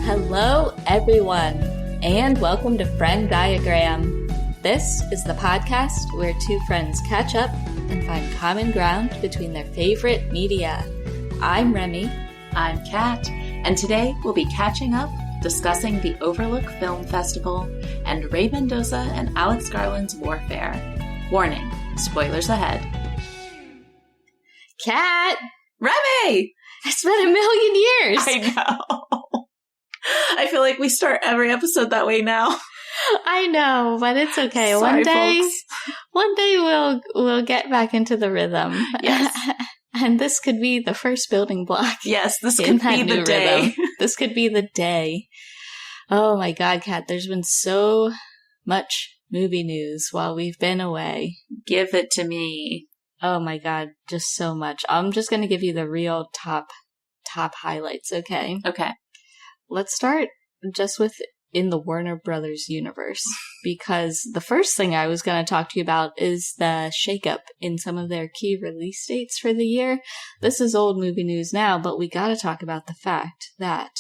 Hello, everyone, and welcome to Friend Diagram. This is the podcast where two friends catch up and find common ground between their favorite media. I'm Remy. I'm Kat, and today we'll be catching up, discussing the Overlook Film Festival and Ray Mendoza and Alex Garland's Warfare. Warning, spoilers ahead. Kat! Remy! It's been a million years! I know. I feel like we start every episode that way now. I know, but it's okay. Sorry, One day we'll get back into the rhythm. Yes. And this could be the first building block. Yes, this could be the day. This could be the day. Oh my God, Kat, there's been so much movie news while we've been away. Give it to me. Oh my God, just so much. I'm just going to give you the real top highlights, okay? Okay. Let's start just with in the Warner Brothers universe, because the first thing I was going to talk to you about is the shakeup in some of their key release dates for the year. This is old movie news now, but we got to talk about the fact that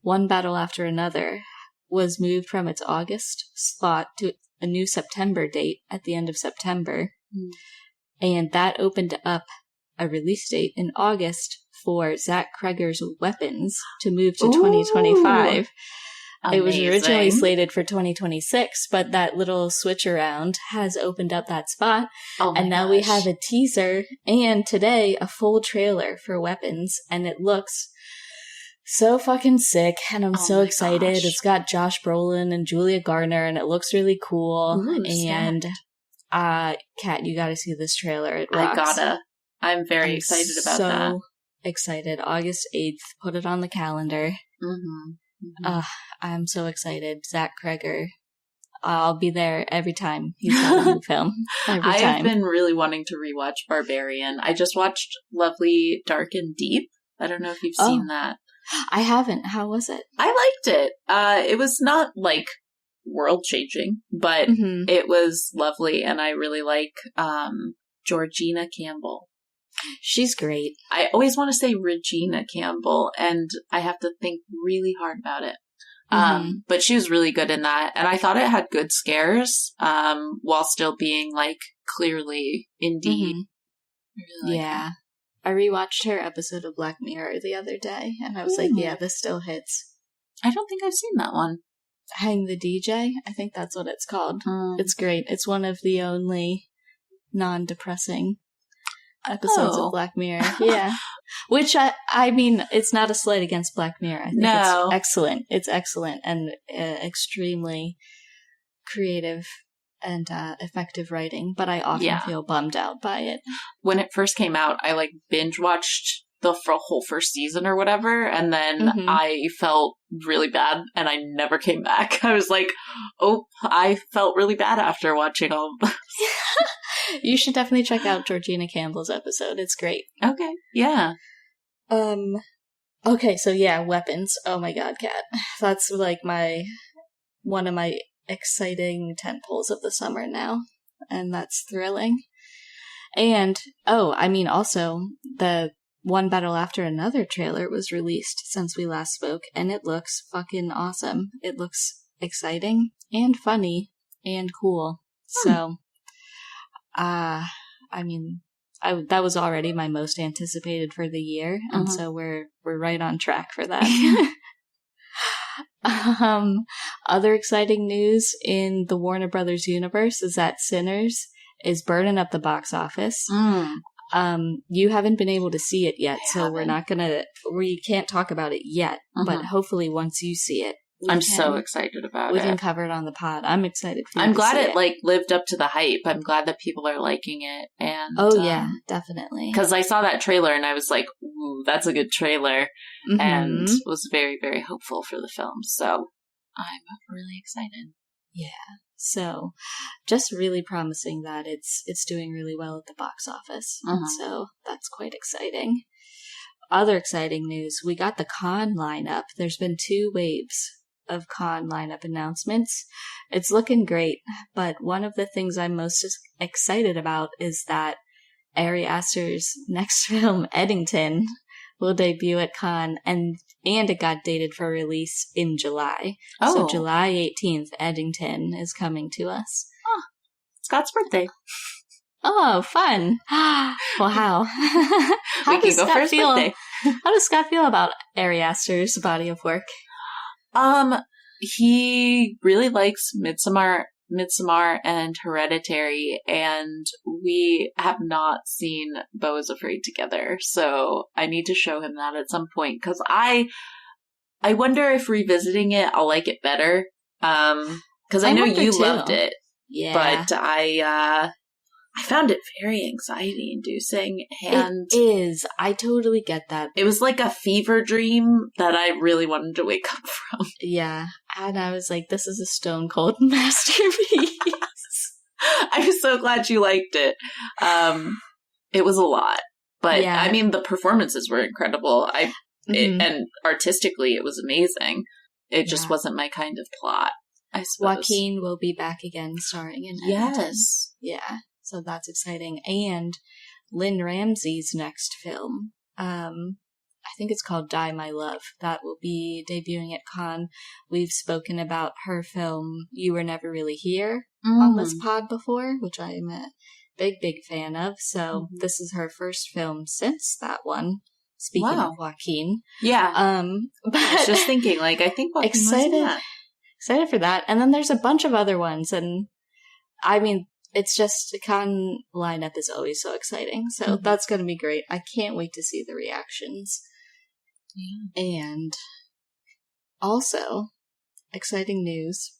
One Battle After Another was moved from its August slot to a new September date at the end of September. And that opened up a release date in August for Zach Cregger's Weapons to move to 2025. Amazing. It was originally slated for 2026, but that little switch around has opened up that spot. And now we have a teaser and today a full trailer for Weapons, and it looks so fucking sick, and I'm so excited. Gosh. It's got Josh Brolin and Julia Garner, and it looks really cool. Ooh, and Kat, you gotta see this trailer. It rocks. I gotta. I'm very excited about that. So excited. August 8th. Put it on the calendar. I'm so excited. Zach Cregger. I'll be there every time he's got a new film. Every time. I've been really wanting to rewatch Barbarian. I just watched Lovely, Dark, and Deep. I don't know if you've seen that. I haven't. How was it? I liked it. It was not, like, world-changing, but it was lovely, and I really like Georgina Campbell. She's great. I always want to say Regina Campbell, and I have to think really hard about it. But she was really good in that, and I thought it had good scares, while still being, like, clearly indie. Really Yeah. I rewatched her episode of Black Mirror the other day, and I was like, yeah, this still hits. I don't think I've seen that one. Hang the DJ? I think that's what it's called. It's great. It's one of the only non-depressing episodes of Black Mirror. Yeah. Which, I mean, it's not a slight against Black Mirror. I think it's excellent. It's excellent and extremely creative and effective writing, but I often feel bummed out by it. When it first came out, I, like, binge-watched the whole first season or whatever, and then I felt really bad, and I never came back. I was like, I felt really bad after watching all of this. You should definitely check out Georgina Campbell's episode. It's great. Okay, yeah. Okay, so yeah, Weapons. Oh my God, Kat. That's like one of my exciting tentpoles of the summer now, and that's thrilling. And, also, the One Battle After Another trailer was released since we last spoke, and it looks fucking awesome. It looks exciting and funny and cool. So, that was already my most anticipated for the year, and so we're right on track for that. Other exciting news in the Warner Brothers universe is that Sinners is burning up the box office. You haven't been able to see it yet, so we can't talk about it yet, but hopefully once you see it, I'm so excited about it. We can cover it on the pod. I'm excited for you I'm to glad see it, like, lived up to the hype. I'm glad that people are liking it. And yeah, definitely. Because I saw that trailer and I was like, ooh, that's a good trailer. And was very, very hopeful for the film. So I'm really excited. Yeah. So just really promising that it's doing really well at the box office. And so that's quite exciting. Other exciting news, we got the con lineup. There's been 2 waves of con lineup announcements. It's looking great, but one of the things I'm most excited about is that Ari Aster's next film, Eddington, will debut at Cannes, and it got dated for release in July. Oh. So July 18th, Eddington is coming to us. Oh, Scott's birthday. Oh, fun. Wow. We can go for his birthday. How does Scott feel about Ari Aster's body of work? He really likes Midsommar and Hereditary, and we have not seen Beau is Afraid together, so I need to show him that at some point, because I wonder if revisiting it, I'll like it better, because I know you loved it, but I found it very anxiety-inducing, and it is. I totally get that. It was like a fever dream that I really wanted to wake up from. Yeah, and I was like, this is a stone-cold masterpiece. I'm so glad you liked it. It was a lot, but yeah. I mean, the performances were incredible. And artistically, it was amazing. It just wasn't my kind of plot, I suppose. Joaquin will be back again starring in Eddington. Yes. Yeah. So that's exciting. And Lynn Ramsey's next film, I think it's called Die My Love. That will be debuting at Cannes. We've spoken about her film You Were Never Really Here on this pod before, which I am a big fan of. So this is her first film since that one. Speaking of Joaquin. Yeah. But I was just thinking, I think Joaquin excited for that. And then there's a bunch of other ones. And I mean, it's just, the Cannes lineup is always so exciting. So that's going to be great. I can't wait to see the reactions. Yeah. And also, exciting news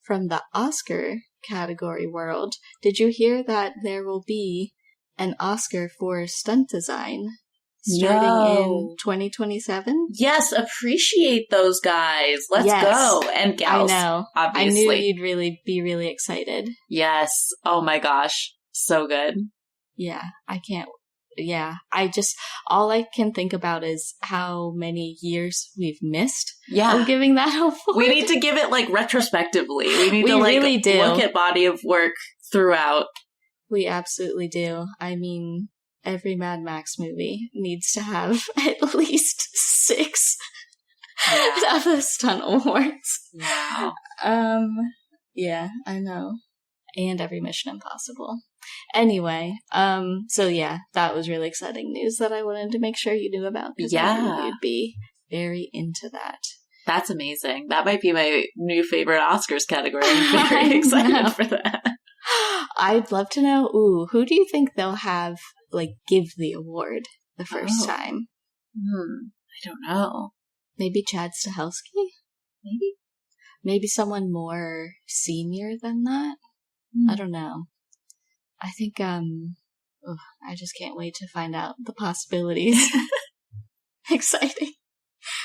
from the Oscar category world. Did you hear that there will be an Oscar for stunt design starting in 2027? Yes, appreciate those guys. Let's go. And gals. I know. Obviously. I knew you'd be really excited. Yes. Oh my gosh. So good. Yeah. All I can think about is how many years we've missed of giving that award. We need to give it retrospectively. We need to really look at body of work throughout. We absolutely do. I mean, every Mad Max movie needs to have at least 6 of the stunt awards. Wow. Yeah, I know. And every Mission Impossible. Anyway, so yeah, that was really exciting news that I wanted to make sure you knew about. Because I knew you'd be very into that. That's amazing. That might be my new favorite Oscars category. I'm very excited for that. I'd love to know, who do you think they'll have give the award the first time? I don't know. Maybe Chad Stahelski? Maybe someone more senior than that? I don't know. I think, I just can't wait to find out the possibilities. Exciting.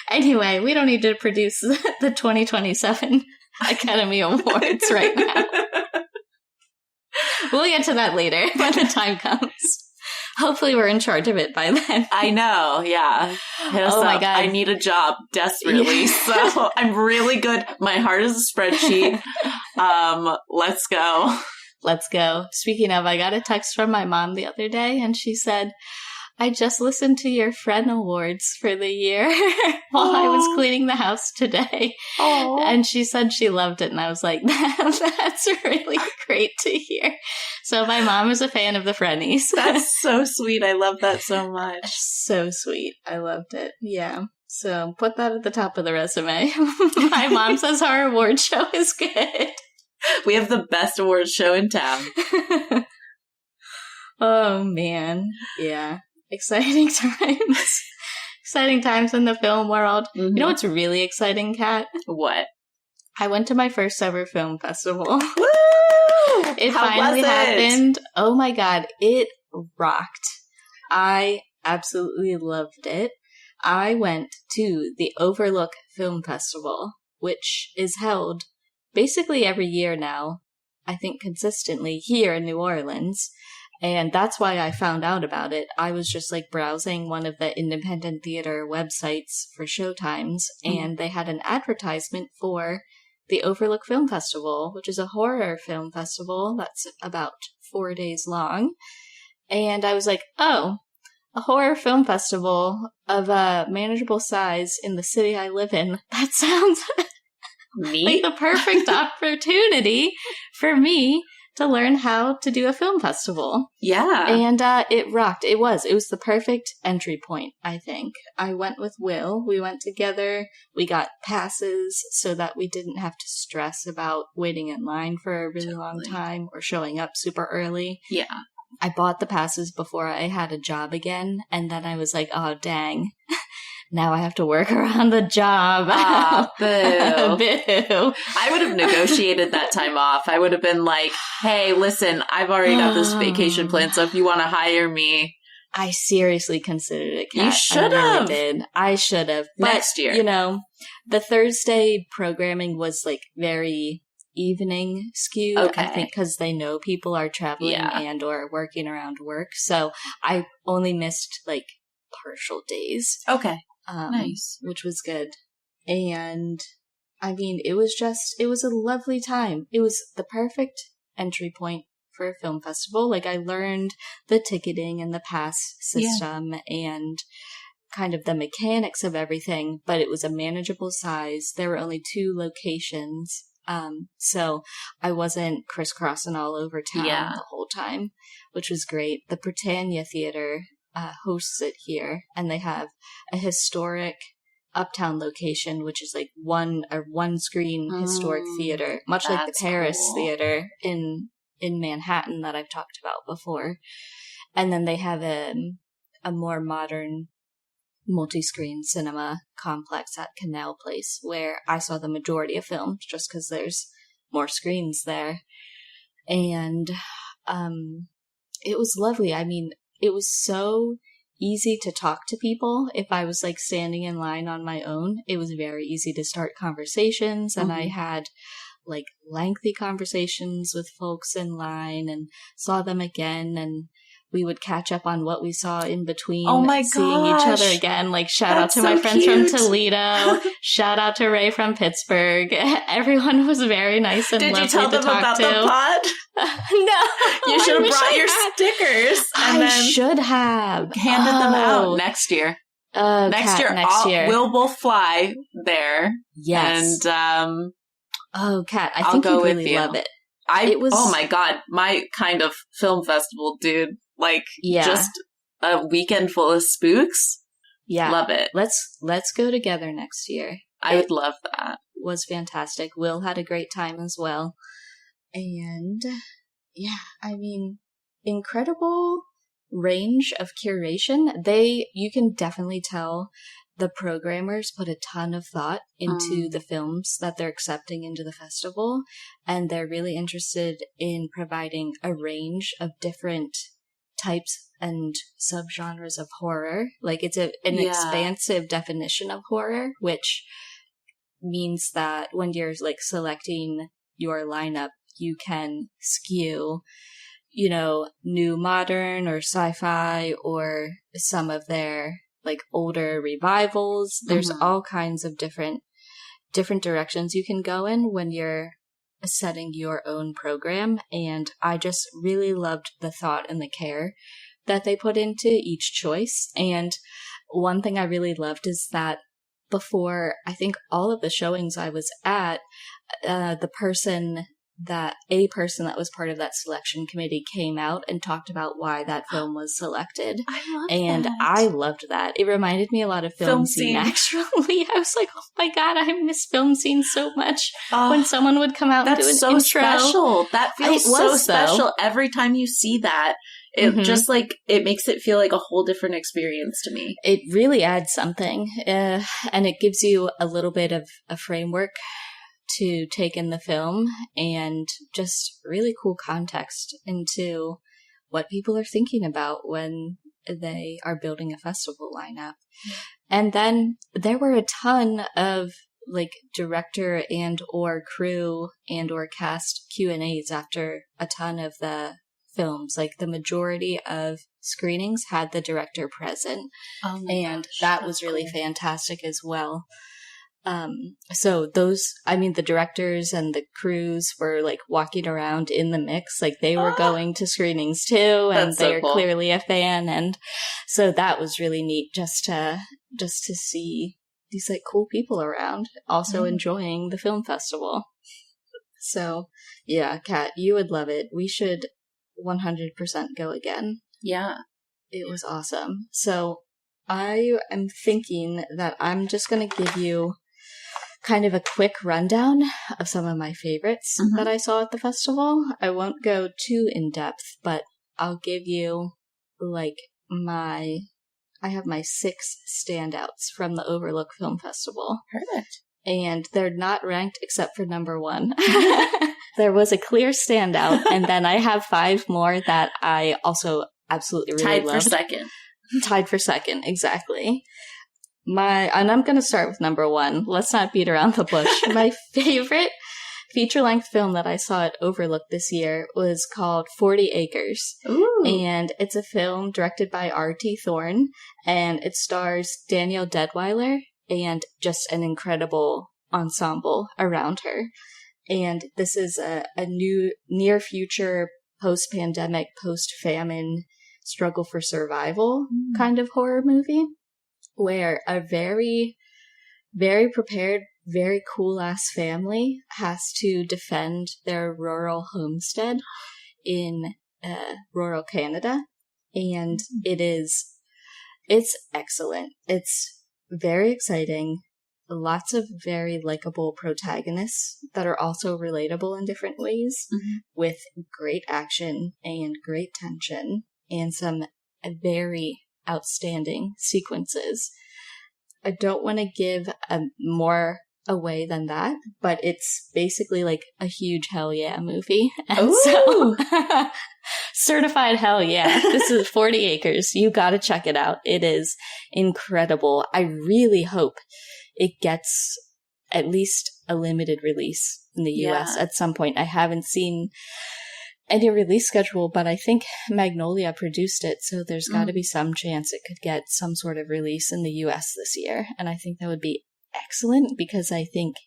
Anyway, we don't need to produce the 2027 Academy Awards right now. We'll get to that later when the time comes. Hopefully we're in charge of it by then. I know, yeah. Hit us up. My God. I need a job desperately. Yeah. So I'm really good. My heart is a spreadsheet. Let's go. Let's go. Speaking of, I got a text from my mom the other day, and she said, I just listened to your Friend Awards for the year while I was cleaning the house today. Aww. And she said she loved it. And I was like, that's really great to hear. So my mom is a fan of the Friendies. That's so sweet. I love that so much. So sweet. I loved it. Yeah. So put that at the top of the resume. My mom says our award show is good. We have the best awards show in town. Oh, man. Yeah. Exciting times. Exciting times in the film world. You know what's really exciting, Kat? What? I went to my first ever film festival. Woo! It finally happened. Oh my God. It rocked. I absolutely loved it. I went to the Overlook Film Festival, which is held basically every year now, I think consistently here in New Orleans. And that's why I found out about it. I was just browsing one of the independent theater websites for showtimes, and they had an advertisement for the Overlook Film Festival, which is a horror film festival that's about 4 days long. And I was like, oh, a horror film festival of a manageable size in the city I live in. That sounds like the perfect opportunity for me to learn how to do a film festival. Yeah. And it rocked. It was the perfect entry point, I think. I went with Will. We went together. We got passes so that we didn't have to stress about waiting in line for a really long time or showing up super early. Yeah. I bought the passes before I had a job again, and then I was like, oh, dang. Now I have to work around the job. Ah, boo. Boo. I would have negotiated that time off. I would have been like, hey, listen, I've already got this vacation plan, so if you want to hire me. I seriously considered it, Kat. You should have. I really did. I should have. Next year. You know, the Thursday programming was like very evening skewed, Okay. I think, because they know people are traveling and or working around work. So I only missed like partial days. Okay. Nice. Which was good. And I mean, it was a lovely time. It was the perfect entry point for a film festival. Like, I learned the ticketing and the pass system and kind of the mechanics of everything, but it was a manageable size. There were only 2 locations. So I wasn't crisscrossing all over town the whole time, which was great. The Britannia Theater hosts it here, and they have a historic uptown location, which is like one screen historic theater, much like the Paris Theater in Manhattan that I've talked about before. And then they have a more modern multi-screen cinema complex at Canal Place, where I saw the majority of films just because there's more screens there. And it was lovely. I mean, it was so easy to talk to people. If I was like standing in line on my own, it was very easy to start conversations. And I had like lengthy conversations with folks in line and saw them again, and we would catch up on what we saw in between. Oh my seeing gosh. each other again. Like, shout out to That's my so friends cute. from Toledo. Shout out to Ray from Pittsburgh. Everyone was very nice and Did lovely you tell them to talk about to. the pod? No. You should I have wish brought I your had. stickers and I then should have handed them out next year. Next year. We'll both fly there. Yes. And Kat, I I'll think go you'd with really you. love it. Oh my God, my kind of film festival, dude. Like, just a weekend full of spooks. Yeah. Love it. Let's go together next year. I would love that. Was fantastic. Will had a great time as well. And yeah, I mean, incredible range of curation. You can definitely tell the programmers put a ton of thought into the films that they're accepting into the festival, and they're really interested in providing a range of different types and subgenres of horror. Like, it's an expansive definition of horror, which means that when you're like selecting your lineup, you can skew, you know, new modern or sci-fi or some of their like older revivals. There's all kinds of different directions you can go in when you're setting your own program. And I just really loved the thought and the care that they put into each choice. And one thing I really loved is that before, I think all of the showings I was at, a person that was part of that selection committee came out and talked about why that film was selected. I loved that. It reminded me a lot of Film Scene, actually. I was like, oh my God, I miss Film Scene so much. When someone would come out and do an intro. That's so special. That feels so special. Every time you see that, it just like, it makes it feel like a whole different experience to me. It really adds something. And it gives you a little bit of a framework to take in the film, and just really cool context into what people are thinking about when they are building a festival lineup. And then there were a ton of like director and or crew and or cast Q&As after a ton of the films. Like, the majority of screenings had the director present, and that was really fantastic as well. So the directors and the crews were like walking around in the mix, like they were going to screenings too, and they're cool. clearly a fan, and so that was really neat just to see these like cool people around also enjoying the film festival. So yeah, Kat, you would love it. We should 100% go again. Yeah. It was awesome. So I am thinking that I'm just going to give you kind of a quick rundown of some of my favorites that I saw at the festival. I won't go too in depth, but I'll give you like I have my 6 standouts from the Overlook Film Festival. Perfect. And they're not ranked except for number 1. There was a clear standout, and then I have 5 more that I also absolutely really loved. Tied for second, exactly. And I'm going to start with number 1. Let's not beat around the bush. My favorite feature-length film that I saw at Overlook this year was called 40 Acres. Ooh. And it's a film directed by R.T. Thorne, and it stars Danielle Deadwyler and just an incredible ensemble around her. And this is a new near-future, post-pandemic, post-famine struggle for survival kind of horror movie, where a very, very prepared, very cool-ass family has to defend their rural homestead in rural Canada. And it's excellent. It's very exciting. Lots of very likable protagonists that are also relatable in different ways, with great action and great tension and some very outstanding sequences. I don't want to give more away than that, but it's basically like a huge hell yeah movie. And so certified hell yeah. This is 40 Acres. You gotta check it out. It is incredible. I really hope it gets at least a limited release in the US at some point. I haven't seen any release schedule, but I think Magnolia produced it, so there's got to be some chance it could get some sort of release in the US this year. And I think that would be excellent, because I think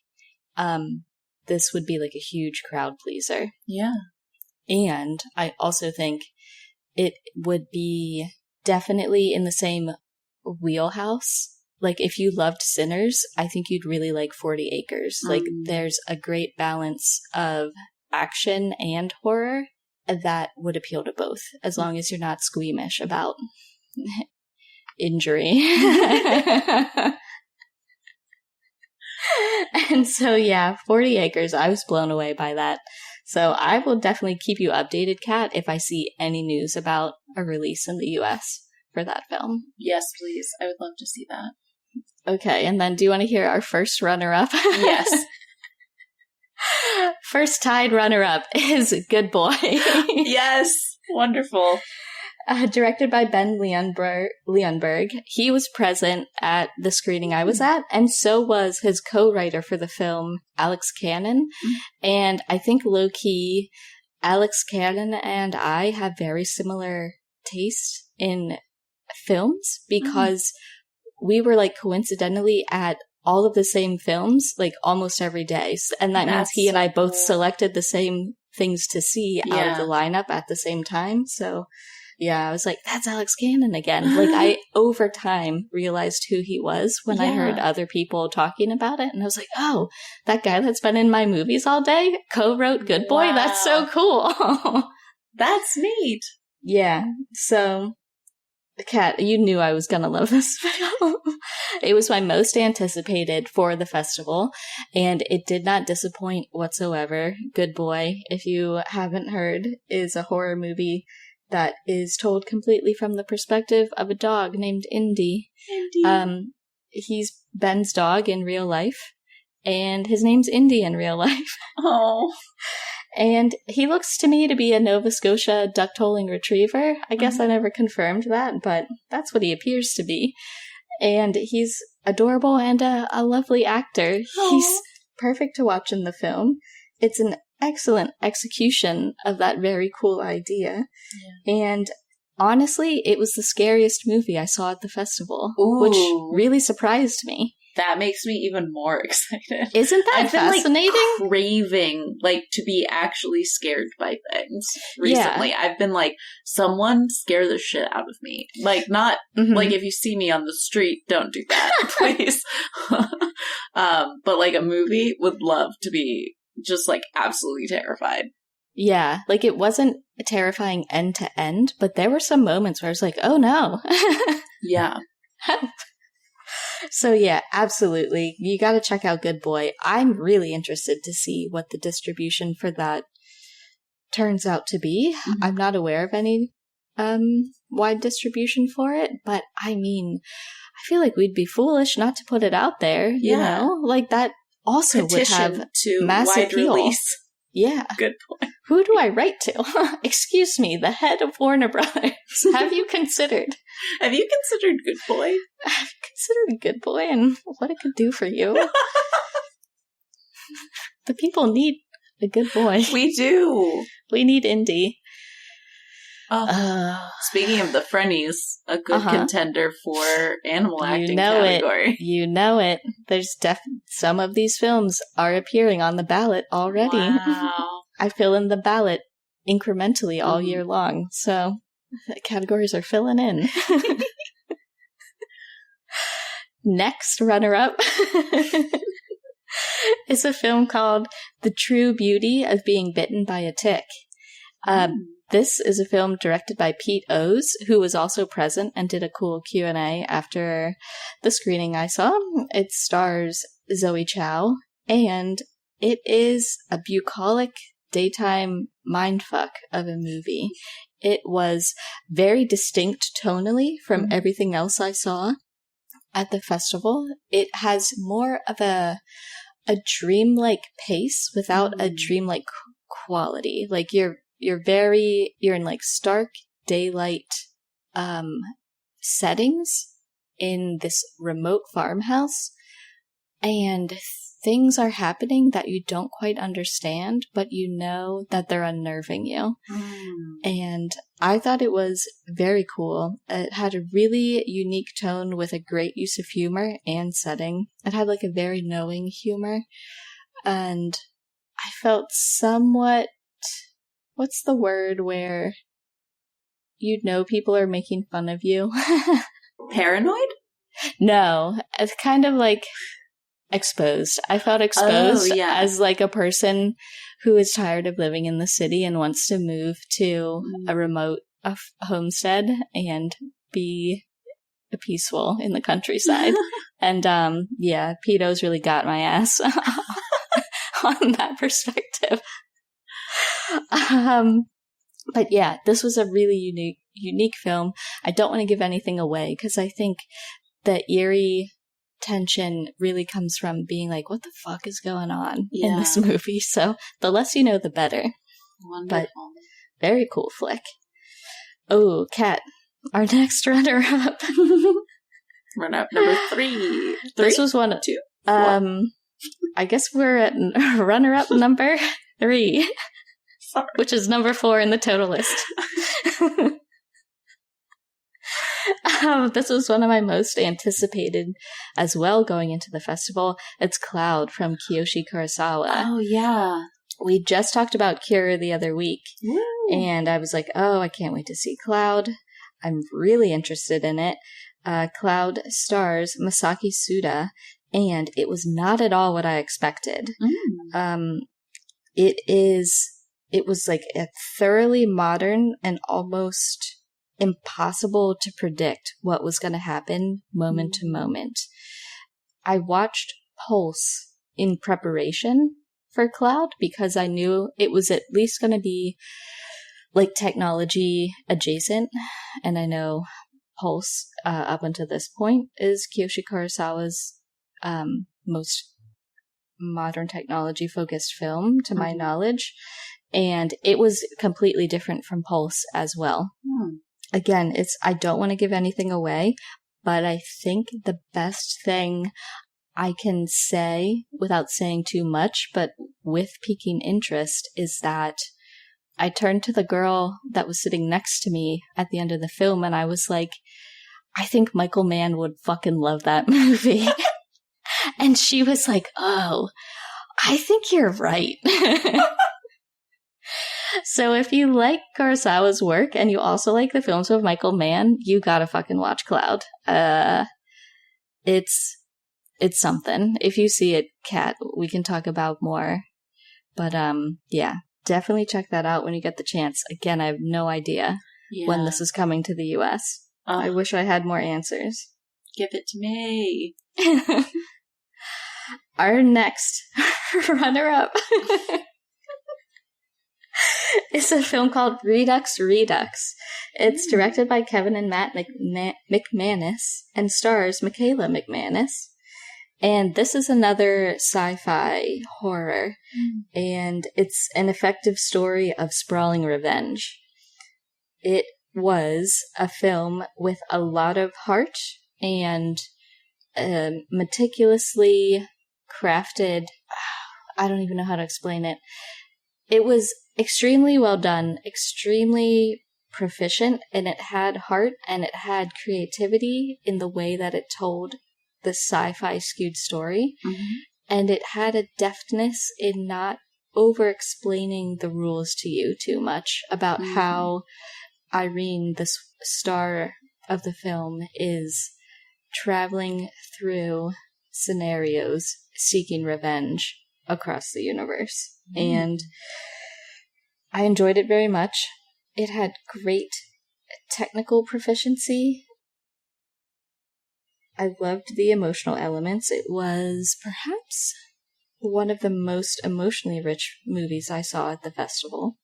this would be like a huge crowd pleaser. Yeah. And I also think it would be definitely in the same wheelhouse. Like, if you loved Sinners, I think you'd really like 40 Acres. Like, there's a great balance of action and horror that would appeal to both, as long as you're not squeamish about injury. And so, yeah, 40 Acres, I was blown away by that. So I will definitely keep you updated, Kat, if I see any news about a release in the US for that film. Yes, please. I would love to see that. Okay, and then do you want to hear our first runner-up? Yes. First tied runner-up is Good Boy. Yes. Wonderful. Directed by Ben Leonberg. He was present at the screening I was at, and so was his co-writer for the film, Alex Cannon. And I think low-key, Alex Cannon and I have very similar taste in films, because we were like coincidentally at all of the same films like almost every day. And that means he and I both selected the same things to see out of the lineup at the same time. So yeah, I was like, that's Alex Cannon again. Like, I over time realized who he was when I heard other people talking about it. And I was like, oh, that guy that's been in my movies all day co-wrote Good Boy. Wow. That's so cool. That's neat. Yeah. So, Kat, you knew I was going to love this film. It was my most anticipated for the festival, and it did not disappoint whatsoever. Good Boy, if you haven't heard, is a horror movie that is told completely from the perspective of a dog named Indy. He's Ben's dog in real life, and his name's Indy in real life. Oh. And he looks to me to be a Nova Scotia duck-tolling retriever. I guess I never confirmed that, but that's what he appears to be. And he's adorable and a lovely actor. Aww. He's perfect to watch in the film. It's an excellent execution of that very cool idea. Yeah. And honestly, it was the scariest movie I saw at the festival, which really surprised me. that makes me even more excited. Isn't that fascinating? Like, craving, like, to be actually scared by things recently. Yeah. I've been like, someone scare the shit out of me. Like, not, like, if you see me on the street, don't do that, please. But, like, a movie would love to be just, like, absolutely terrified. Yeah, like, it wasn't terrifying end to end, but there were some moments where I was like, oh no. Yeah. So yeah, absolutely. You got to check out Good Boy. I'm really interested to see what the distribution for that turns out to be. I'm not aware of any wide distribution for it, but I mean, I feel like we'd be foolish not to put it out there, you know? Like, that also Petition would have to massive wide appeal. Release. Yeah. Good Boy. Who do I write to? Excuse me, the head of Warner Brothers. Have you considered? Have you considered Good Boy? I've considered Good Boy and what it could do for you. The people need a good boy. We do. We need indie. Speaking of the Frennies, a good contender for animal acting category. You know it. There's some of these films are appearing on the ballot already. Wow. I fill in the ballot incrementally all year long, so the categories are filling in. Next runner-up is a film called The True Beauty of Being Bitten by a Tick. This is a film directed by Pete Oz, who was also present and did a cool Q&A after the screening I saw. It stars Zoe Chow, and it is a bucolic daytime mindfuck of a movie. It was very distinct tonally from everything else I saw at the festival. It has more of a dreamlike pace without a dreamlike quality. Like, you're in like stark daylight settings in this remote farmhouse, and things are happening that you don't quite understand, but you know that they're unnerving you. And I thought it was very cool. It had a really unique tone with a great use of humor and setting. It had like a very knowing humor, and I felt somewhat, what's the word where you know people are making fun of you? Paranoid? No, it's kind of like exposed. I felt exposed as like a person who is tired of living in the city and wants to move to a remote homestead and be peaceful in the countryside. And Pete O's really got my ass on that perspective. But yeah, this was a really unique film. I don't want to give anything away because I think the eerie tension really comes from being like, what the fuck is going on in this movie? So the less you know, the better. Wonderful. But very cool flick. Oh, Kat, our next runner-up. Runner-up number 3. This was one of 2. 4. I guess we're at runner-up number 3. Sorry. Which is number 4 in the total list. This was one of my most anticipated as well going into the festival. It's Cloud from Kiyoshi Kurosawa. Oh, yeah. We just talked about Cure the other week. Woo. And I was like, oh, I can't wait to see Cloud. I'm really interested in it. Cloud stars Masaki Suda, and it was not at all what I expected. It was like a thoroughly modern and almost impossible to predict what was going to happen moment to moment. I watched Pulse in preparation for Cloud because I knew it was at least going to be like technology adjacent, and I know Pulse up until this point is Kiyoshi Kurosawa's most modern technology focused film to my knowledge, and it was completely different from Pulse as well. Again, I don't want to give anything away, but I think the best thing I can say without saying too much, but with piquing interest, is that I turned to the girl that was sitting next to me at the end of the film and I was like, I think Michael Mann would fucking love that movie. And she was like, oh, I think you're right. So if you like Kurosawa's work and you also like the films of Michael Mann, you gotta fucking watch Cloud. It's something. If you see it, Kat, we can talk about more. But yeah, definitely check that out when you get the chance. Again, I have no idea when this is coming to the US. I wish I had more answers. Give it to me. Our next runner-up is a film called Redux Redux. It's directed by Kevin and Matt McManus and stars Michaela McManus. And this is another sci-fi horror. And it's an effective story of sprawling revenge. It was a film with a lot of heart and meticulously crafted. I don't even know how to explain it. It was extremely well done, extremely proficient, and it had heart and it had creativity in the way that it told the sci-fi skewed story. And it had a deftness in not over-explaining the rules to you too much about how Irene, the star of the film, is traveling through scenarios seeking revenge across the universe. And I enjoyed it very much. It had great technical proficiency. I loved the emotional elements. It was perhaps one of the most emotionally rich movies I saw at the festival.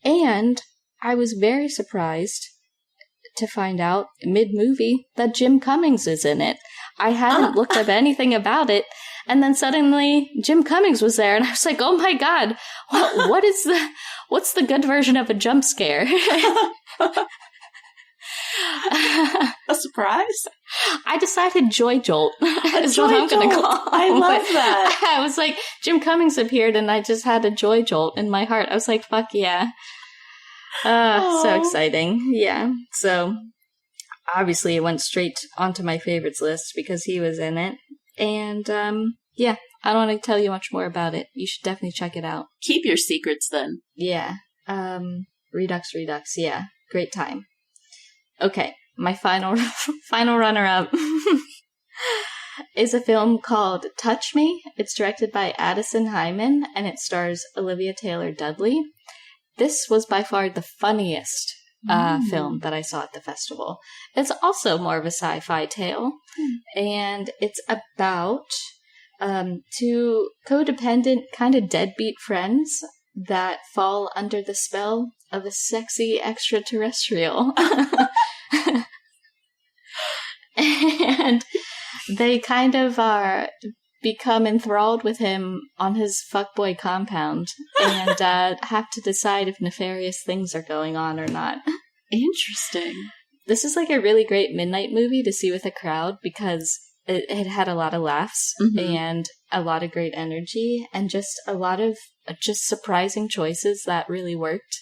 And I was very surprised to find out mid-movie that Jim Cummings is in it. I hadn't looked up anything about it, and then suddenly Jim Cummings was there, and I was like, oh my god, what's the good version of a jump scare? A surprise? I decided Joy Jolt is what I'm going to call. I love that. I was like, Jim Cummings appeared, and I just had a Joy Jolt in my heart. I was like, fuck yeah. So exciting. Yeah. So obviously it went straight onto my favorites list because he was in it. And yeah, I don't want to tell you much more about it. You should definitely check it out. Keep your secrets then. Yeah. Redux Redux. Yeah. Great time. Okay. My final runner-up is a film called Touch Me. It's directed by Addison Hyman, and it stars Olivia Taylor-Dudley. This was by far the funniest film that I saw at the festival. It's also more of a sci-fi tale, and it's about two codependent, kind of deadbeat friends that fall under the spell of a sexy extraterrestrial. And they kind of become enthralled with him on his fuckboy compound and have to decide if nefarious things are going on or not. Interesting. This is like a really great midnight movie to see with a crowd because it had a lot of laughs and a lot of great energy and just a lot of just surprising choices that really worked.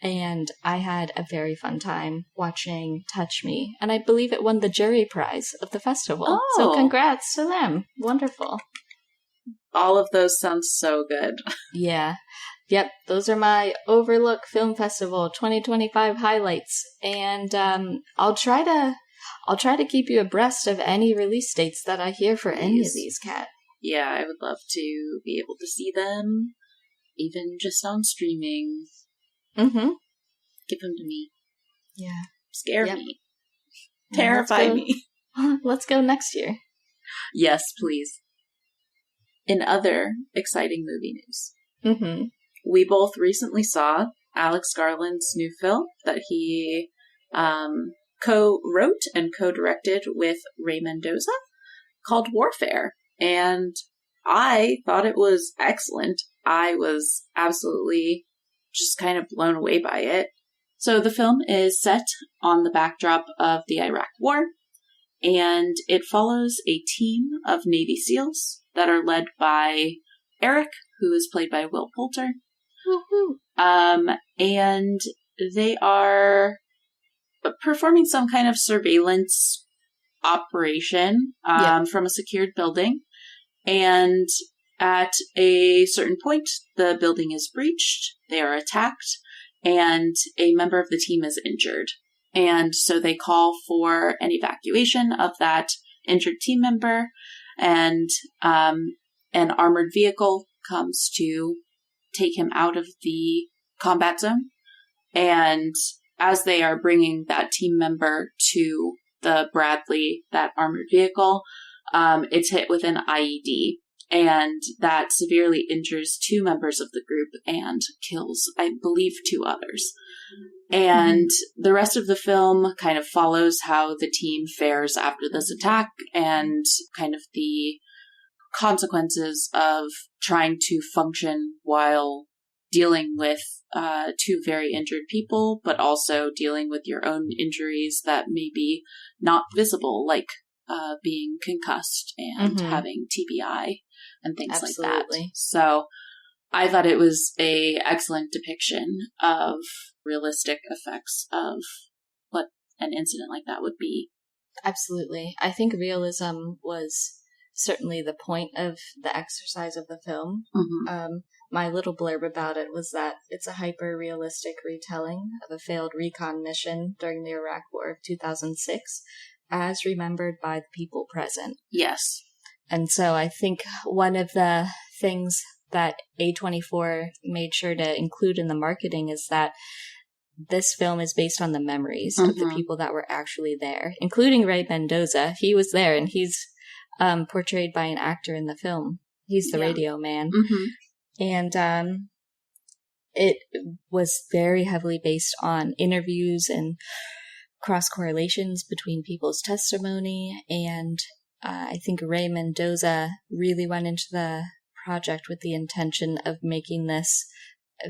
And I had a very fun time watching Touch Me. And I believe it won the jury prize of the festival. Oh. So congrats to them. Wonderful. All of those sound so good. Yeah. Yep. Those are my Overlook Film Festival 2025 highlights. And I'll try to keep you abreast of any release dates that I hear for any of these, Kat. Yeah, I would love to be able to see them, even just on streaming. Give them to me. Yeah. Scare me. Terrify me. Let's go next year. Yes, please. In other exciting movie news, we both recently saw Alex Garland's new film that he co-wrote and co-directed with Remy Mendoza called Warfare. And I thought it was excellent. I was absolutely just kind of blown away by it. So the film is set on the backdrop of the Iraq War, and it follows a team of Navy SEALs that are led by Eric, who is played by Will Poulter. And they are performing some kind of surveillance operation from a secured building. And at a certain point, the building is breached, they are attacked, and a member of the team is injured. And so they call for an evacuation of that injured team member, and an armored vehicle comes to take him out of the combat zone. And as they are bringing that team member to the Bradley, that armored vehicle, it's hit with an IED. And that severely injures 2 members of the group and kills, I believe, 2 others. And the rest of the film kind of follows how the team fares after this attack and kind of the consequences of trying to function while dealing with 2 very injured people, but also dealing with your own injuries that may be not visible, like being concussed and having TBI and things like that. So I thought it was a excellent depiction of realistic effects of what an incident like that would be. Absolutely. I think realism was certainly the point of the exercise of the film. My little blurb about it was that it's a hyper-realistic retelling of a failed recon mission during the Iraq War of 2006, as remembered by the people present. Yes. And so I think one of the things that A24 made sure to include in the marketing is that this film is based on the memories of the people that were actually there, including Ray Mendoza. He was there, and he's portrayed by an actor in the film. He's the radio man. And it was very heavily based on interviews and cross-correlations between people's testimony, and I think Ray Mendoza really went into the project with the intention of making this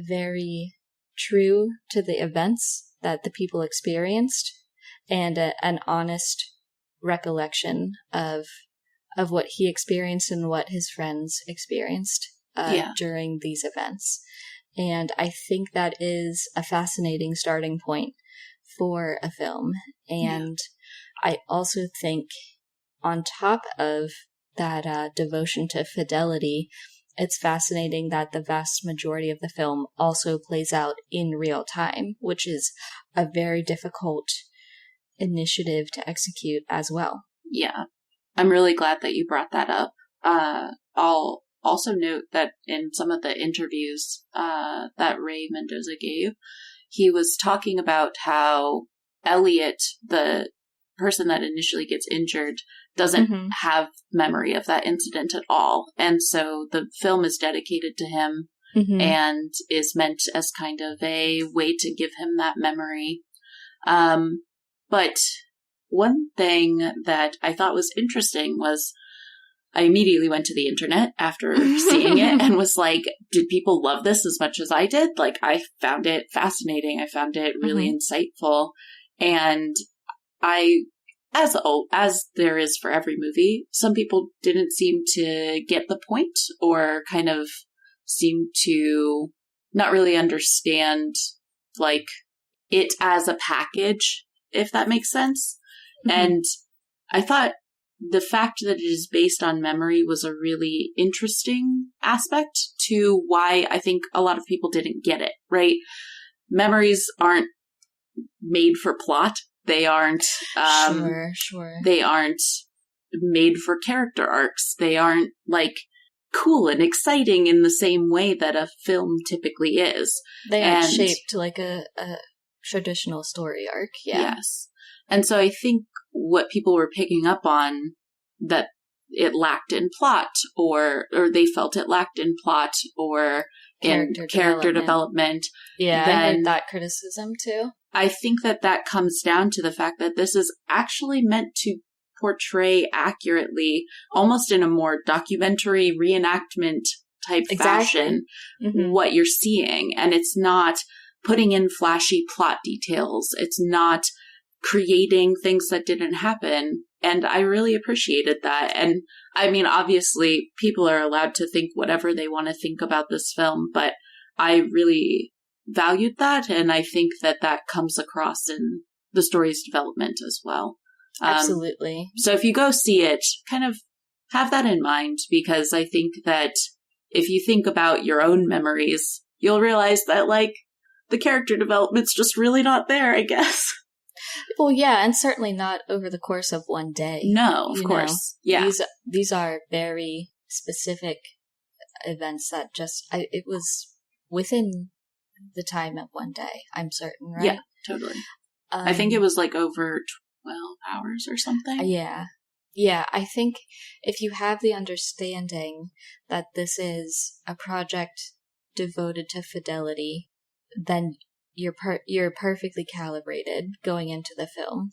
very true to the events that the people experienced, and an honest recollection of what he experienced and what his friends experienced during these events. And I think that is a fascinating starting point for a film. And I also think on top of that devotion to fidelity, it's fascinating that the vast majority of the film also plays out in real time, which is a very difficult initiative to execute as well. Yeah. I'm really glad that you brought that up. I'll also note that in some of the interviews that Ray Mendoza gave, he was talking about how Elliot, the person that initially gets injured, doesn't have memory of that incident at all. And so the film is dedicated to him and is meant as kind of a way to give him that memory. But one thing that I thought was interesting was I immediately went to the internet after seeing it and was like, did people love this as much as I did? Like, I found it fascinating. I found it really insightful. And as there is for every movie, some people didn't seem to get the point, or kind of seem to not really understand, like, it as a package, if that makes sense. And I thought the fact that it is based on memory was a really interesting aspect to why I think a lot of people didn't get it, right? Memories aren't made for plot. They aren't, they aren't made for character arcs. They aren't, like, cool and exciting in the same way that a film typically is. They aren't shaped like a traditional story arc. Yes. And so I think what people were picking up on, that it lacked in plot, or they felt it lacked in plot or in character development. Yeah, I heard that criticism too. I think that comes down to the fact that this is actually meant to portray accurately, almost in a more documentary reenactment type fashion, what you're seeing. And it's not putting in flashy plot details. It's not creating things that didn't happen. And I really appreciated that. And I mean, obviously, people are allowed to think whatever they want to think about this film, but I really valued that. And I think that comes across in the story's development as well. Absolutely. So if you go see it, kind of have that in mind, because I think that if you think about your own memories, you'll realize that, like, the character development's just really not there, I guess. Well, yeah, and certainly not over the course of one day. No, of course. Yeah. These are very specific events that it was within the time of one day, I'm certain, right? Yeah, totally. I think it was like over 12 hours or something. Yeah. Yeah, I think if you have the understanding that this is a project devoted to fidelity, then you're perfectly calibrated going into the film.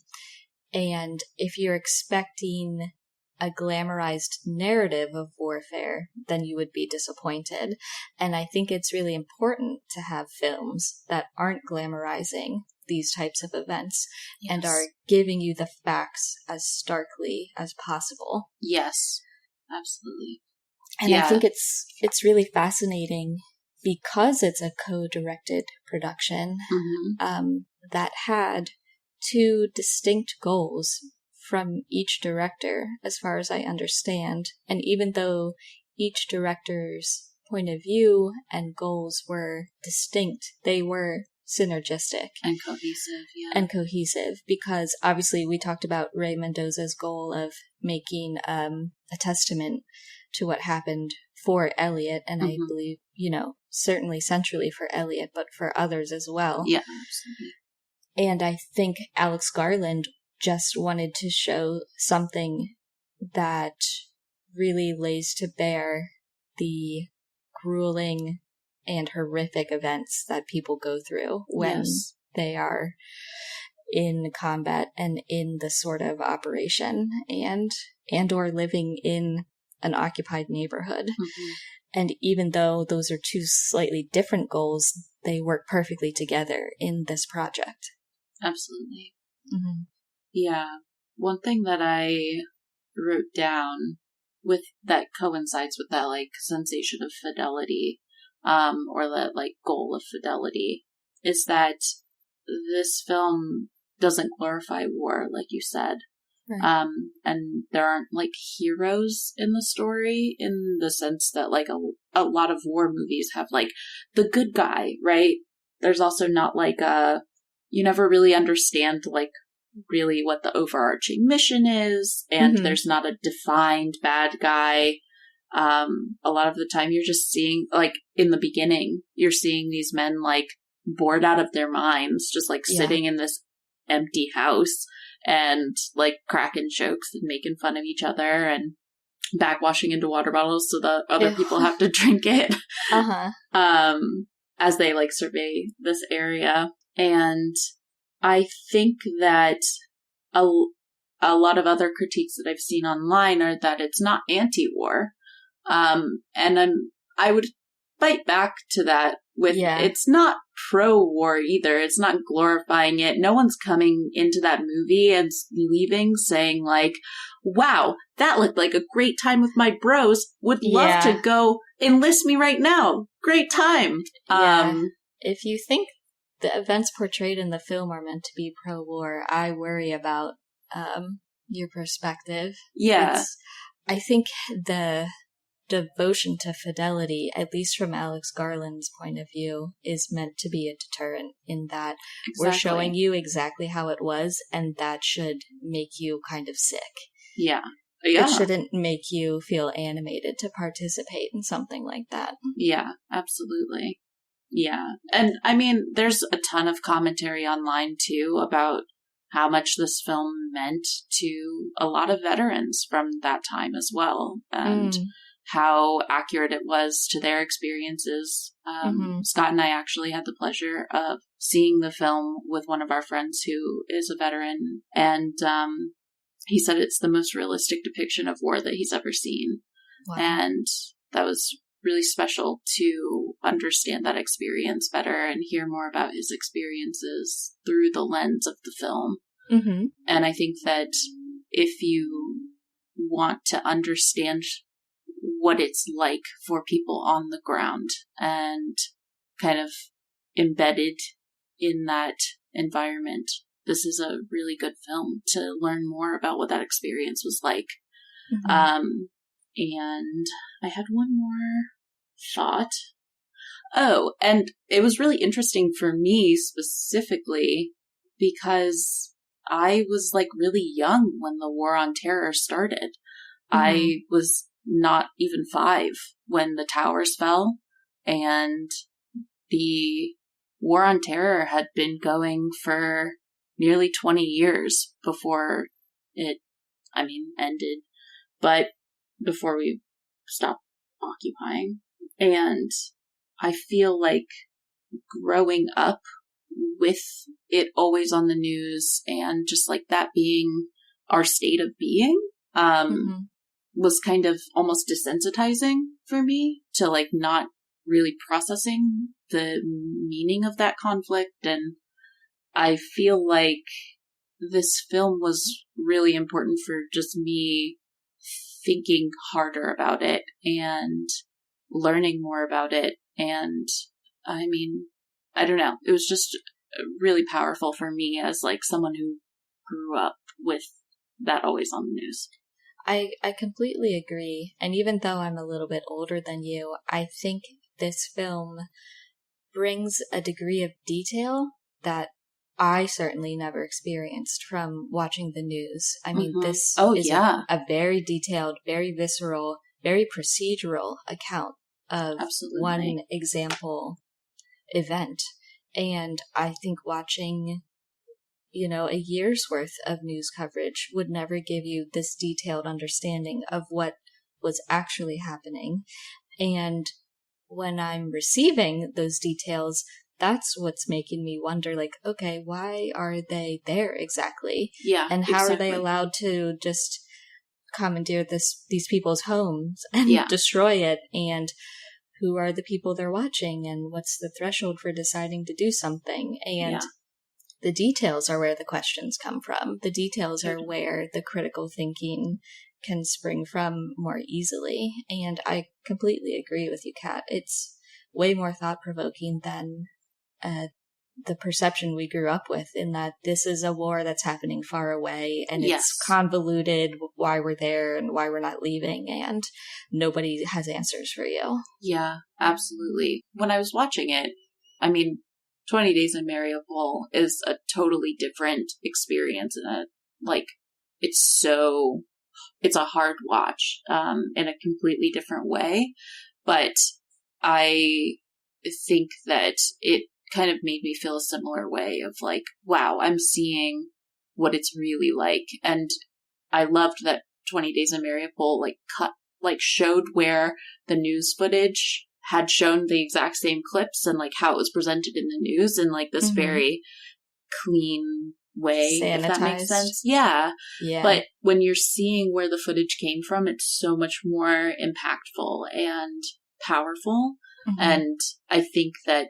And if you're expecting a glamorized narrative of warfare, then you would be disappointed. And I think it's really important to have films that aren't glamorizing these types of events and are giving you the facts as starkly as possible. Yes, absolutely. And I think it's really fascinating because it's a co-directed production that had two distinct goals from each director, as far as I understand. And even though each director's point of view and goals were distinct, they were synergistic. And cohesive, yeah. And cohesive, because obviously we talked about Ray Mendoza's goal of making a testament to what happened for Elliot, and I believe, certainly centrally for Elliot, but for others as well. Yeah, absolutely. And I think Alex Garland just wanted to show something that really lays to bear the grueling and horrific events that people go through when they are in combat and in this sort of operation and or living in an occupied neighborhood. And even though those are two slightly different goals, they work perfectly together in this project. Absolutely. Yeah. One thing that I wrote down with that coincides with that, like, sensation of fidelity, or that, like, goal of fidelity, is that this film doesn't glorify war, like you said. Right. And there aren't, like, heroes in the story, in the sense that, like, a lot of war movies have, like, the good guy, right? There's also not, like, you never really understand, like, really what the overarching mission is, and there's not a defined bad guy. A lot of the time you're just seeing, like, in the beginning, you're seeing these men, like, bored out of their minds, just, like, sitting in this empty house and, like, cracking jokes and making fun of each other and backwashing into water bottles so that other people have to drink it. As they, like, survey this area. And I think that a lot of other critiques that I've seen online are that it's not anti-war. And I would fight back to that with, it's not pro-war either. It's not glorifying it. No one's coming into that movie and leaving saying, like, wow, that looked like a great time with my bros. Would love to go enlist me right now. Great time. If you think the events portrayed in the film are meant to be pro-war, I worry about your perspective. Yeah. I think the devotion to fidelity, at least from Alex Garland's point of view, is meant to be a deterrent in that we're showing you exactly how it was, and that should make you kind of sick. Yeah. It shouldn't make you feel animated to participate in something like that. Yeah, absolutely. Yeah. And I mean, there's a ton of commentary online too about how much this film meant to a lot of veterans from that time as well, and how accurate it was to their experiences. Scott and I actually had the pleasure of seeing the film with one of our friends who is a veteran, and he said it's the most realistic depiction of war that he's ever seen. Wow. And that was really special to understand that experience better and hear more about his experiences through the lens of the film. And I think that if you want to understand what it's like for people on the ground and kind of embedded in that environment, this is a really good film to learn more about what that experience was like. And I had one more thought. Oh, and it was really interesting for me specifically because I was like really young when the War on Terror started. I was not even 5 when the towers fell, and the War on Terror had been going for nearly 20 years before it, ended, but before we stopped occupying. And I feel like growing up with it always on the news and just like that being our state of being, was kind of almost desensitizing for me to like not really processing the meaning of that conflict. And I feel like this film was really important for just me thinking harder about it and learning more about it. And I don't know. It was just really powerful for me as like someone who grew up with that always on the news. I completely agree. And even though I'm a little bit older than you, I think this film brings a degree of detail that I certainly never experienced from watching the news. This is a very detailed, very visceral, very procedural account of one example event. And I think watching, a year's worth of news coverage would never give you this detailed understanding of what was actually happening. And when I'm receiving those details, that's what's making me wonder, like, okay, why are they there exactly? Yeah. And how are they allowed to just commandeer these people's homes and destroy it? And who are the people they're watching? And what's the threshold for deciding to do something? And the details are where the questions come from. The details are where the critical thinking can spring from more easily. And I completely agree with you, Kat. It's way more thought-provoking than the perception we grew up with, in that this is a war that's happening far away, and it's convoluted why we're there and why we're not leaving, and nobody has answers for you. Yeah, absolutely. When I was watching it, 20 Days in Mariupol is a totally different experience, and it's a hard watch in a completely different way. But I think that it kind of made me feel a similar way of like, wow, I'm seeing what it's really like. And I loved that 20 Days in Mariupol showed where the news footage had shown the exact same clips and like how it was presented in the news in like this very clean way, sanitized. If that makes sense. Yeah. But when you're seeing where the footage came from, it's so much more impactful and powerful. And I think that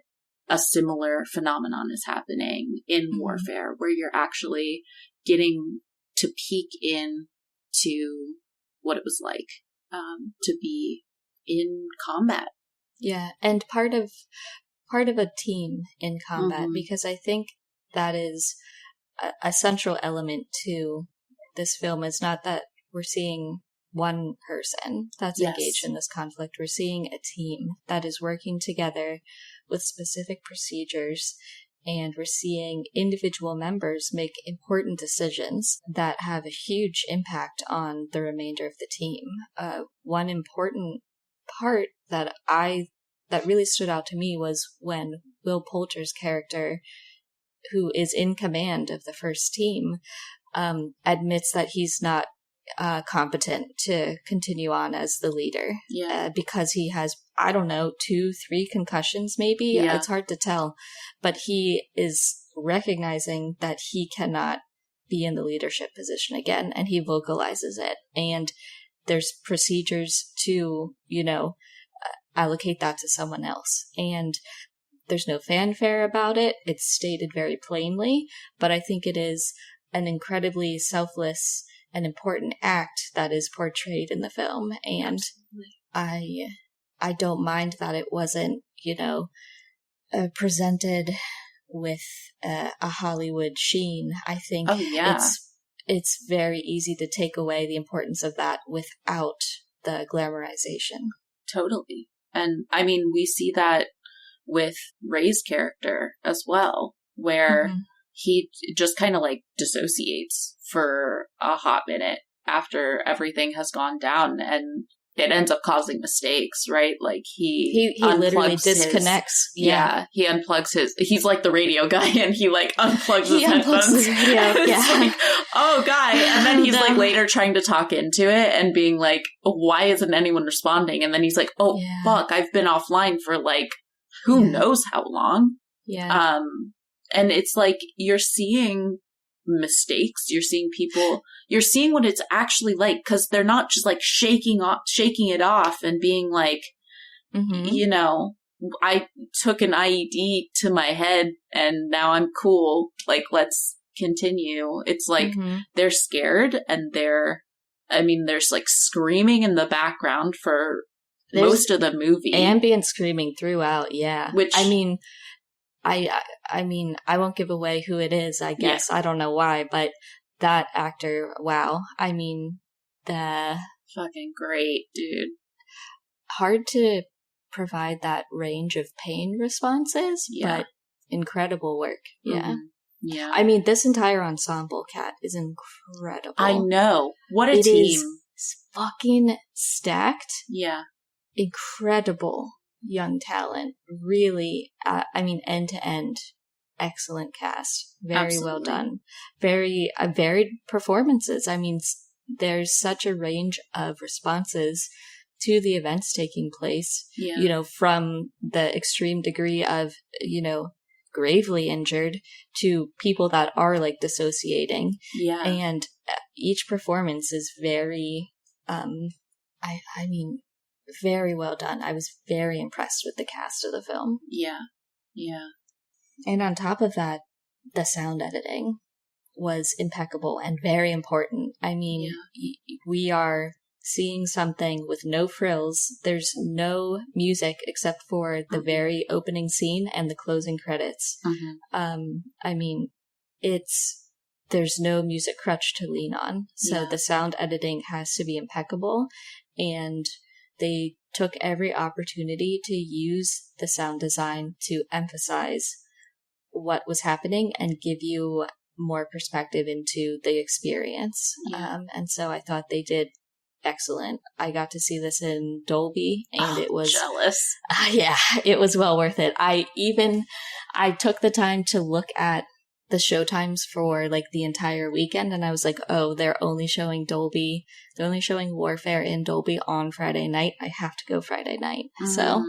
a similar phenomenon is happening in warfare, where you're actually getting to peek in to what it was like to be in combat. Yeah, and part of a team in combat, because I think that is a central element to this film. Is not that we're seeing one person that's engaged in this conflict. We're seeing a team that is working together with specific procedures, and we're seeing individual members make important decisions that have a huge impact on the remainder of the team. One important part that really stood out to me was when Will Poulter's character, who is in command of the first team, admits that he's not competent to continue on as the leader. Because he has, 2-3 concussions maybe. It's hard to tell, but he is recognizing that he cannot be in the leadership position again, and he vocalizes it. And there's procedures to, allocate that to someone else. And there's no fanfare about it. It's stated very plainly, but I think it is an incredibly selfless and important act that is portrayed in the film. And I don't mind that it wasn't, presented with a Hollywood sheen, I think it's very easy to take away the importance of that without the glamorization. Totally. And I mean, we see that with Ray's character as well, where he just kind of like dissociates for a hot minute after everything has gone down, and it ends up causing mistakes, right? Like he literally disconnects. He unplugs he's like the radio guy, and he like unplugs his headphones. It's like, oh, guy. And then he's like later trying to talk into it and being like, why isn't anyone responding? And then he's like, oh, fuck, I've been offline for like, who knows how long. Yeah. And it's like, you're seeing mistakes, you're seeing people, you're seeing what it's actually like, because they're not just like shaking it off and being like, you know, I took an IED to my head and now I'm cool, like, let's continue. It's like they're scared, and there's like screaming in the background for most of the movie, ambient screaming throughout. Which I mean, I won't give away who it is, I guess. I don't know why, but that actor, wow. I mean, the... Fucking great, dude. Hard to provide that range of pain responses, but incredible work. Yeah. Yeah. I mean, this entire ensemble, Kat, is incredible. I know. What a team. It is fucking stacked. Yeah. Incredible young talent, really. I mean, end to end, excellent cast, very well done, very varied performances. I mean, there's such a range of responses to the events taking place, you know, from the extreme degree of, you know, gravely injured to people that are like dissociating. And each performance is very I mean, very well done. I was very impressed with the cast of the film. Yeah. And on top of that, the sound editing was impeccable and very important. I mean, we are seeing something with no frills. There's no music except for the very opening scene and the closing credits. I mean, there's no music crutch to lean on. So the sound editing has to be impeccable, and they took every opportunity to use the sound design to emphasize what was happening and give you more perspective into the experience. And so I thought they did excellent. I got to see this in Dolby, and it was jealous. It was well worth it. I took the time to look at the showtimes for like the entire weekend, and I was like, oh, they're only showing Dolby. They're only showing Warfare in Dolby on Friday night. I have to go Friday night. So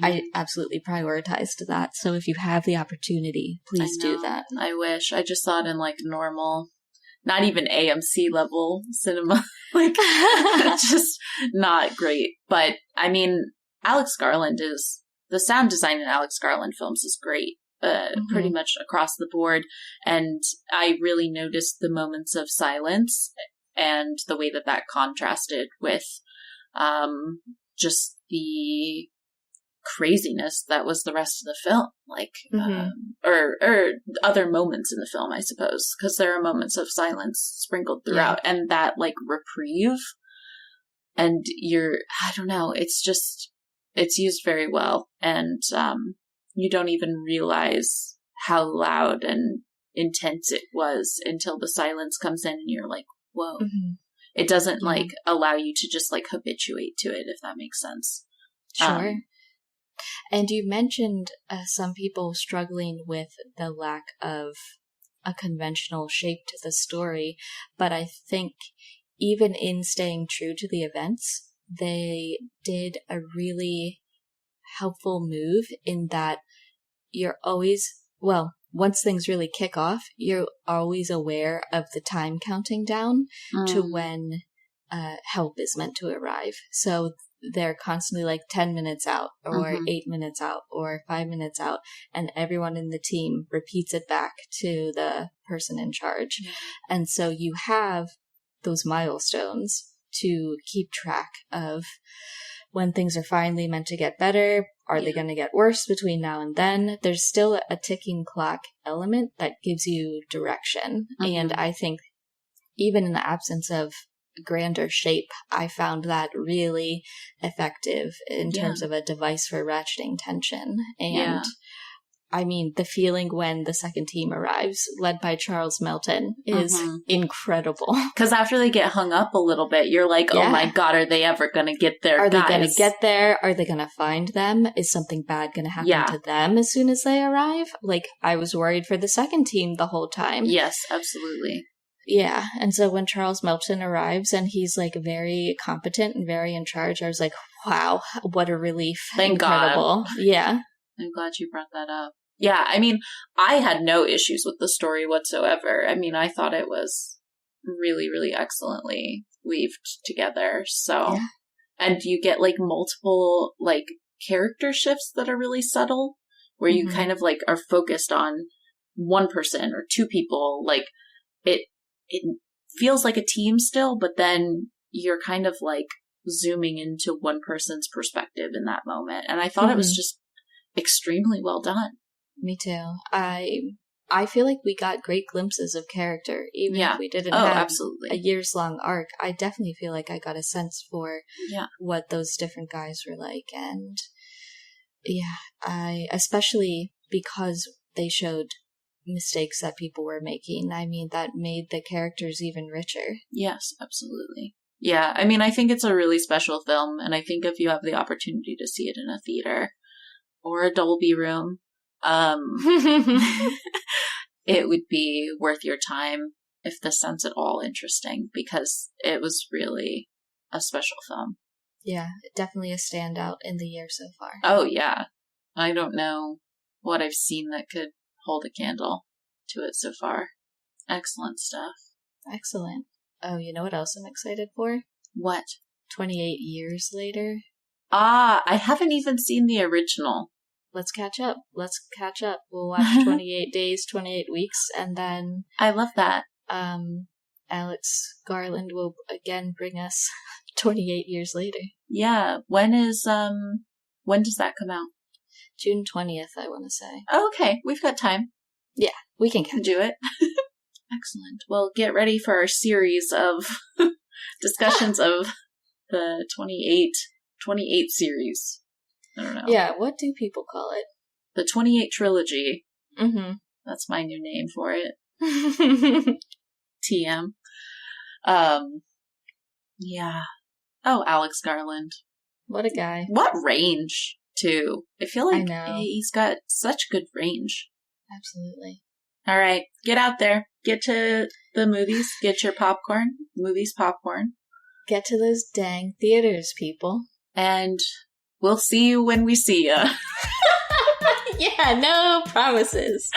I absolutely prioritized that. So if you have the opportunity, please do that. I wish. I just saw it in like normal, not even AMC level cinema. Like, just not great. But I mean, the sound design in Alex Garland films is great. Pretty much across the board. And I really noticed the moments of silence and the way that contrasted with just the craziness that was the rest of the film, like or other moments in the film, I suppose, because there are moments of silence sprinkled throughout, and that like reprieve, and I don't know, it's used very well, and you don't even realize how loud and intense it was until the silence comes in and you're like, whoa. It doesn't like allow you to just like habituate to it, if that makes sense. Sure. And you mentioned some people struggling with the lack of a conventional shape to the story, but I think even in staying true to the events, they did a really helpful move in that you're always, once things really kick off, you're always aware of the time counting down to when help is meant to arrive. So they're constantly like 10 minutes out or 8 minutes out or 5 minutes out, and everyone in the team repeats it back to the person in charge. And so you have those milestones to keep track of when things are finally meant to get better Are they going to get worse between now and then? There's still a ticking clock element that gives you direction. And I think even in the absence of grander shape, I found that really effective in terms of a device for ratcheting tension. And I mean, the feeling when the second team arrives, led by Charles Melton, is incredible. Because after they get hung up a little bit, you're like, oh my God, are they ever going to get there? Are they going to get there? Are they going to find them? Is something bad going to happen to them as soon as they arrive? Like, I was worried for the second team the whole time. Yes, absolutely. Yeah, and so when Charles Melton arrives and he's like very competent and very in charge, I was like, wow, what a relief. Thank God. Yeah. I'm glad you brought that up. Yeah, I mean, I had no issues with the story whatsoever. I mean, I thought it was really, really excellently weaved together. So, and you get like multiple like character shifts that are really subtle, where you kind of like are focused on one person or two people. Like it feels like a team still, but then you're kind of like zooming into one person's perspective in that moment. And I thought it was just extremely well done. Me too. I feel like we got great glimpses of character, even if we didn't have a years-long arc. I definitely feel like I got a sense for what those different guys were like. And I especially because they showed mistakes that people were making. I mean, that made the characters even richer. Yes, absolutely. Yeah, I mean, I think it's a really special film, and I think if you have the opportunity to see it in a theater or a Dolby room, it would be worth your time if the sounds at all interesting, because it was really a special film. Yeah, definitely a standout in the year so far. Oh, yeah. I don't know what I've seen that could hold a candle to it so far. Excellent stuff. Excellent. Oh, you know what else I'm excited for? What? 28 years later. I haven't even seen the original. Let's catch up. We'll watch 28 days, 28 weeks, and then... I love that. Alex Garland will again bring us 28 years later. Yeah. When does that come out? June 20th, I want to say. Oh, okay. We've got time. Yeah, we can do it. Excellent. Well, get ready for our series of discussions of the 28 series. I don't know. Yeah, what do people call it? The 28 trilogy. Mm-hmm. That's my new name for it. TM. Yeah. Oh, Alex Garland. What a guy. What range, too. I feel like he's got such good range. Absolutely. All right. Get out there. Get to the movies. Get your popcorn. Movies popcorn. Get to those dang theaters, people. And we'll see you when we see ya. Yeah, no promises.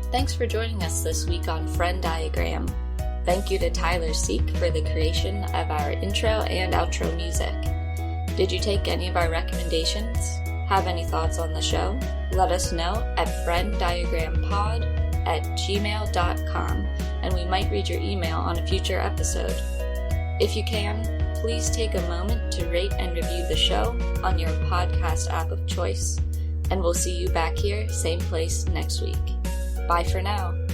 Thanks for joining us this week on Friend Diagram. Thank you to Tyler Seek for the creation of our intro and outro music. Did you take any of our recommendations? Have any thoughts on the show? Let us know at frienddiagrampod@gmail.com, and we might read your email on a future episode. If you can, please take a moment to rate and review the show on your podcast app of choice, and we'll see you back here, same place next week. Bye for now.